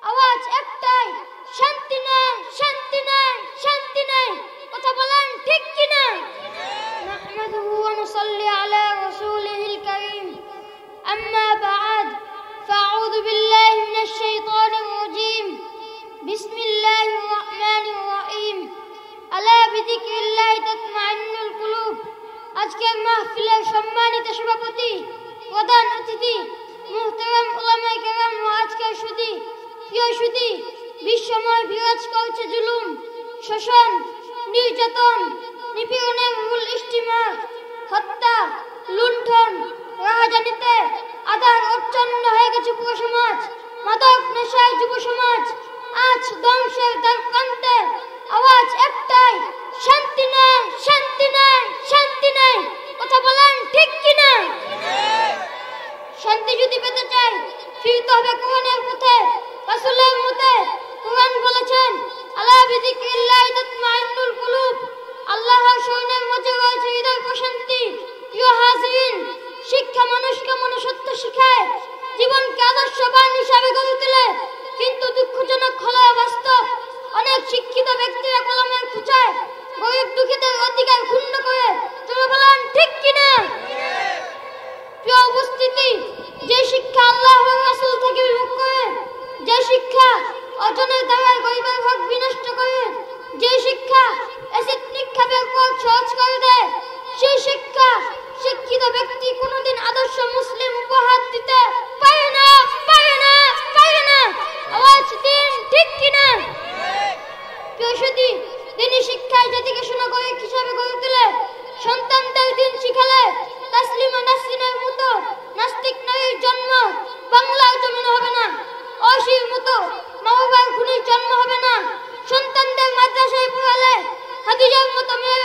আওয়াজ একটাই, শান্তি নাই, শান্তি নাই, শান্তি নাই। কথা বলেন ঠিক কিনা? নাহমাদুহু ওয়া নুসাল্লি আলা রাসূলিহিল কারীম। আম্মা বা'দ, ফাআউযু বিল্লাহি মিনাশ শাইতানির রাজীম। বিসমিল্লাহির রহমানির রহিম। আলা বিযিকরিল্লাহি তাতমাইন্নুল কুলুব। আজকের মাহফিলের সম্মানিত সভাপতি, প্রধান অতিথি, মুহতারাম উলামায়ে কেরাম ও আজকের সুধী, প্রিয় সুধী, বিশ্বময় বিরাজ করছে জুলুম, শোষণ, নির্যাতন, নিপীড়নের মূল ইস্তিমার, হত্যা, লুণ্ঠন, রাহাজানিতে আধার অচ্ছন্ন হয়ে গেছে পুরো সমাজ। মাদক নেশায় যুব সমাজ আজ ধ্বংসের দ্বারপ্রান্তে। আওয়াজ একটাই, শান্তি নাই, শান্তি নাই, শান্তি নাই। কথা বলেন ঠিক কিনা? শান্তি যদি পেতে চাই, ফিরতে হবে কোরআনের পথে, রাসূলের মতে। কোরআন বলেছেন, আলা বিযিকরিল্লাহি তাতমাইন্নুল কুলুব। আল্লাহর স্মরণের মাঝে রয়েছে হৃদয় প্রশান্তি। প্রিয় হাজিরিন, শিক্ষা মানুষকে মনুষ্যত্ব শিখায়, জীবনকে আদর্শবান হিসাবে গড়ে তোলে। কিন্তু দুঃখজনক হলো বাস্তব, অনেক শিক্ষিত ব্যক্তিরা কলমের খুঁচায় গরিব দুঃখীদের অধিকার ক্ষুণ্ণ করে। তোমরা বলেন ঠিক কিনা? প্রিয় উপস্থিতি, যে শিক্ষা আল্লাহ ও রাসূল থেকে বিমুখ করে, যে শিক্ষা অর্জনের দ্বারা গরিবের হক বিনষ্ট করে, যে শিক্ষা এসিড নিক্ষেপের পথ সহজ করে দেয়, সেই শিক্ষা শিক্ষিত ব্যক্তি কোনোদিন আদর্শ মুসলিম উপহার দিতে পারে না, পারে না, পারে না। আওয়াজ দিন ঠিক কিনা? প্রিয় সুধী, দিনী শিক্ষায় জাতিকে সুনাগরিক হিসাবে গড়ে তোলে। সন্তানদের দিন শিখালে তাসলিমা নাসরিনের মতো নাস্তিক নারীর জন্ম বাংলার জমিনে হবে না। ঐশীর মতো মা বাবার খুনির জন্ম হবে না। সন্তানদের মাদ্রাসায় পড়ালে হাদিজার মতো মেয়ে